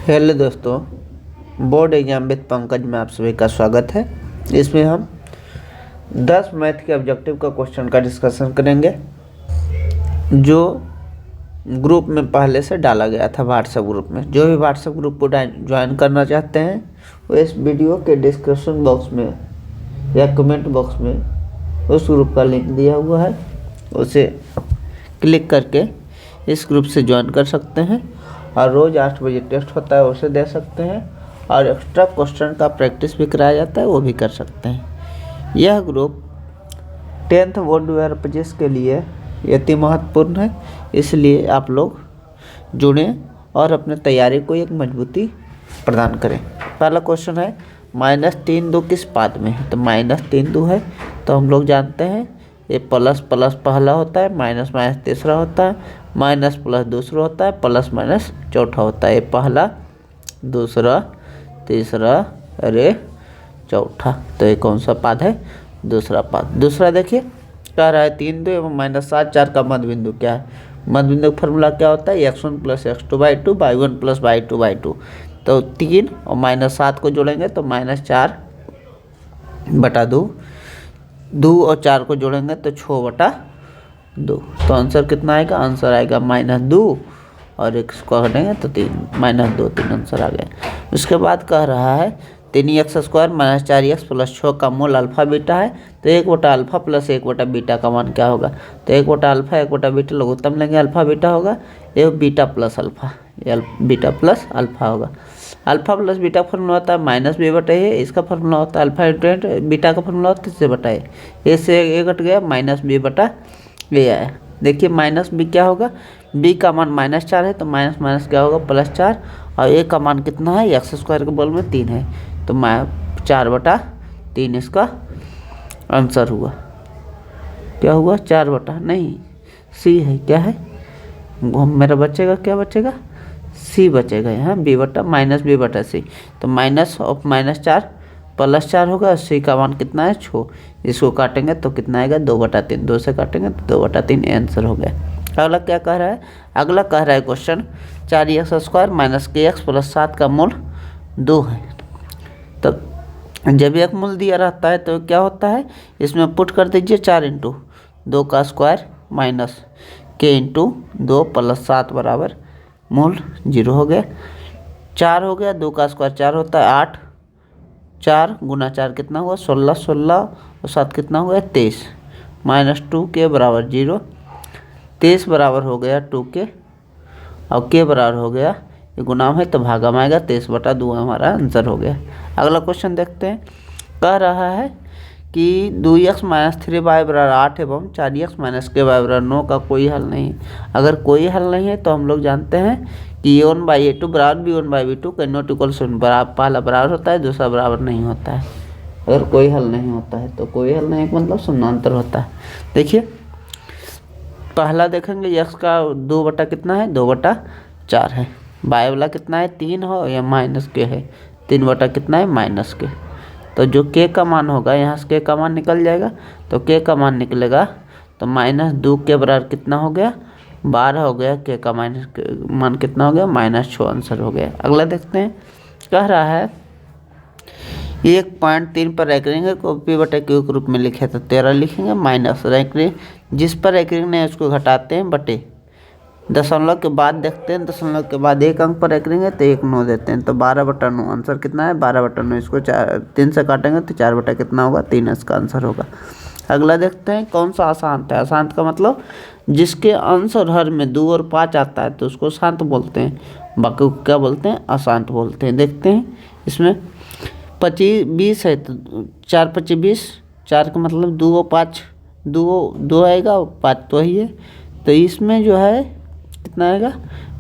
Hello दोस्तों, board exam with Pankaj में आप सभी का स्वागत है। इसमें हम 10 मैथ के ऑब्जेक्टिव का क्वेश्चन का डिस्कशन करेंगे जो ग्रुप में पहले से डाला गया था व्हाट्सएप ग्रुप में। जो भी व्हाट्सएप ग्रुप को ज्वाइन करना चाहते हैं वो इस वीडियो के डिस्क्रिप्शन बॉक्स में या कमेंट बॉक्स में उस ग्रुप का लिंक दिया हुआ है, उसे क्लिक करके इस ग्रुप से ज्वाइन कर सकते हैं और रोज़ 8 बजे टेस्ट होता है उसे दे सकते हैं और एक्स्ट्रा क्वेश्चन का प्रैक्टिस भी कराया जाता है, वो भी कर सकते हैं। यह ग्रुप 10th बोर्ड 2025 के लिए अति महत्वपूर्ण है, इसलिए आप लोग जुड़ें और अपने तैयारी को एक मजबूती प्रदान करें। पहला क्वेश्चन है -3 2 किस पाद में है, तो -3 2 है तो हम लोग जानते हैं ये प्लस प्लस पहला होता है, माइनस माइनस तीसरा होता है, माइनस प्लस दूसरा होता है, प्लस माइनस चौथा होता है। ये पहला, दूसरा, तीसरा, अरे चौथा, तो ये कौन सा पाद है? दूसरा पाद। दूसरा देखिए कह रहा है 3 2 एवं -7 4 का मध्य बिंदु क्या है? मध्य बिंदु का फॉर्मूला क्या होता है? x1 + x2/2 y1 + y2/2। तो 3 और -7 को जोड़ेंगे तो -4/2, 2 और 4 को जोड़ेंगे तो 6/2। तो आंसर कितना आएगा? आंसर आएगा -2 और इसको हटेंगे तो 3 -2 3 आंसर आ गया। उसके बाद कह रहा है 3x² - 4x + 6 का मूल अल्फा बीटा है, तो 1/अल्फा + 1/बीटा का मान क्या होगा? तो 1/अल्फा 1/बीटा लघुत्तम लेंगे, अल्फा बीटा होगा, ये बीटा प्लस अल्फा, ये बीटा प्लस अल्फा होगा। अल्फा प्लस बीटा का फॉर्मूला होता है -b/a, इसका फॉर्मूला होता है अल्फा × बीटा का फॉर्मूला होता है c/a, ए से ए घट गया -b/a आया। देखिए -b क्या होगा? b का मान -4 है तो माइनस माइनस क्या होगा? +4, और a का मान कितना है? x² के बल में 3 है तो 4/3 इसका आंसर हुआ। क्या हुआ? 4 नहीं, c है। क्या है मेरा? बचेगा क्या? बचेगा c बचेगा यहाँ, -b/c। तो माइनस ऑफ -4 +4 होगा, c का मान कितना है? 6। इसको काटेंगे तो कितना आएगा? 2/3, 2 से काटेंगे तो 2/3 आंसर हो गया। अगला क्या कह रहा है? अगला कह रहा है क्वेश्चन 4x² - kx + 7 का मूल 2 है। तो जब एक मूल दिया रहता है तो क्या होता है? इसमें पुट कर दीजिए 4 × 2 का स्क्वायर माइनस k × 2 + 7 बराबर मूल 0 हो गया। 4 हो गया, 2 का स्क्वायर 4 होता है 8, 4 × 4 कितना हुआ? 16, 16 और 7 कितना हुआ? 23, -2k बराबर 0। 23 बराबर हो गया 2k और k बराबर हो गया, ये गुणाम है तो भागा में आएगा, 23/2 हमारा आंसर हो गया। अगला क्वेश्चन देखते हैं। कह रहा है कि 2x - 3y = 8 एवं 4x - ky = 9 का कोई हल नहीं है। अगर कोई हल नहीं है तो हम लोग जानते हैं कि a1/a2 = b1/b2 का नॉट इक्वल टू पहला बराबर होता है, दूसरा बराबर नहीं होता है। अगर कोई हल नहीं होता है तो कोई हल नहीं मतलब समानांतर होता है। देखिए पहला देखेंगे x का 2 कितना है? 2/4 है। y वाला कितना है? 3 हो या -k है? 3 कितना है? -k। तो जो k का मान होगा यहाँ से k का मान निकल जाएगा, तो k का मान निकलेगा तो -2k बराबर कितना हो गया? 12 हो गया। k का मान कितना हो गया? -6 आंसर हो गया। अगला देखते हैं। कह रहा है 1.3 पर रैंक रिंग को p/q के रूप में लिखे तो 13 लिखेंगे, माइनस रैंक रिंग जिस पर रैंक रिंग नहीं उसको घटाते हैं बटे दशमलव के बाद देखते हैं, दशमलव के बाद 1 अंक पर रैंक रिंग है तो 1 9 देते हैं, तो 12/9 आंसर कितना है? 12/9। इसको 3 से काटेंगे तो 4 कितना होगा? 3 इसका आंसर होगा। अगला देखते हैं कौन सा अशांत है। अशांत का मतलब जिसके अंश और हर में 2 और 5 आता है तो उसको शांत बोलते हैं, बाकी को क्या बोलते हैं? अशांत बोलते हैं। देखते हैं इसमें 25 20 है तो 4 25 20, 4 का मतलब 2 और 5, 2 आएगा, 5 तो ही है, तो इसमें जो है कितना आएगा?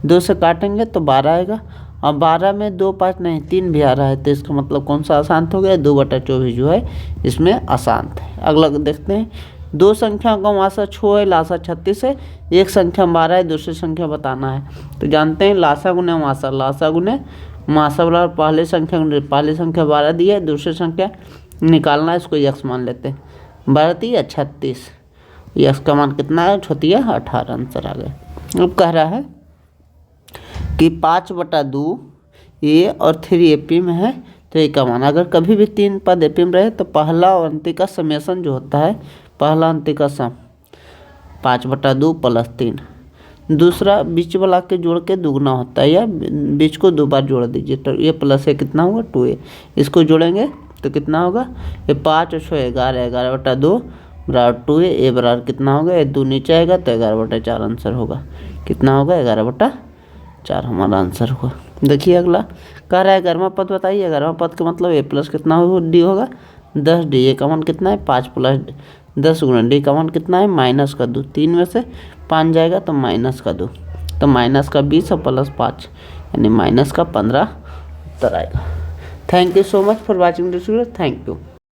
2 से काटेंगे तो 12 आएगा, और 12 में 2 5 नहीं 3 भी आ रहा है, तो इसका मतलब कौन सा अशांत हो गया? 2/24 जो है इसमें अशांत है। अगला देखते हैं। 2 संख्या का मासा 6 है, लासा 36 है, एक संख्या 12 है, दूसरी संख्या बताना है। तो जानते हैं लासा गुने मासा, लासा गुने मासा वाला पहले संख्या 12 दी है, दूसरी संख्या निकालना है, इसको x मान लेते हैं। 12 या 36, x का मान कितना है? 18 आंसर आ गया। अब कह रहा है कि 5/2 ए और 3 एपी में है तो ए का मान, अगर कभी भी 3 पद एपी में रहे तो पहला और अंतिम का समेसन जो होता है, पहला अंतिम का सम 5/2 + 3। दूसरा बीच वाला के जोड़ के दुगना होता है, या बीच को 2 बार जोड़ दीजिए तो ये प्लस है कितना होगा 2a। इसको जोड़ेंगे तो कितना होगा, ये 5 और 6 11, 11/2 बराबर 2a। ए बराबर कितना होगा, ये 2 नीचे आएगा तो 11/4 आंसर होगा। कितना होगा, 11/4 हमारा आंसर होगा। देखिए अगला कह रहा है 11वां पद बताइए। 11वां पद का मतलब a प्लस कितना डी होगा 10d। ए का मान कितना है 5 + 10 गुना डी का मान कितना है -2। 3 में से 5 जाएगा तो -2, तो -20 और +5 यानी -15 उत्तर आएगा। Thank you so much for watching this video. Thank you.